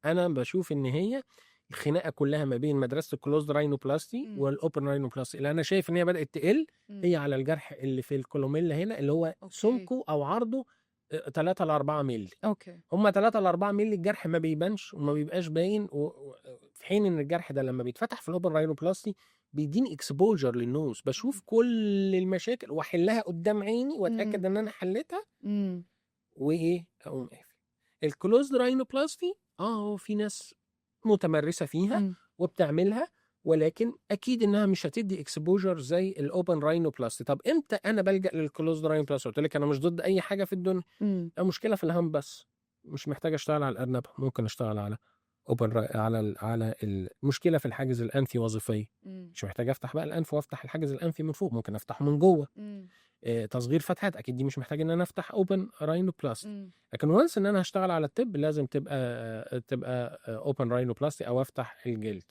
انا بشوف ان هي الخناقه كلها ما بين مدرسه الكلوزد راينوبلاستي والاوبن راينوبلاستي، اللي انا شايف ان هي بدات تقل هي على الجرح اللي في الكولوميلا هنا، اللي هو اوكي. سمكه او عرضه 3 ل 4 مللي. اوكي. هما 3 ل 4 مللي الجرح ما بيبانش وما بيبقاش باين في حين ان الجرح ده لما بيتفتح في الاوبن راينوبلاستي بيديني اكسبوجر للنوز، بشوف كل المشاكل واحلها قدام عيني واتاكد ان انا حليتها وايه اقوم قافل. الكلوزد راينوبلاستي في ناس متمرسه فيها وبتعملها، ولكن اكيد انها مش هتدي اكسبوجر زي الاوبن راينوبلاستي. طب امتى انا بلجأ للكلوزد راينوبلاستي؟ قلت لك انا مش ضد اي حاجه في الدنيا، المشكله في الهم بس، مش محتاج اشتغل على الارنبه، ممكن اشتغل على على المشكله في الحاجز الانفي وظيفيه، مش محتاج افتح بقى الانف وافتح الحاجز الانفي من فوق، ممكن افتحه من جوه. تصغير فتحات اكيد دي مش محتاج ان انا افتح اوبن راينوبلاستي، لكن وانس ان انا هشتغل على التب لازم تبقى اوبن راينوبلاستي او افتح الجلد.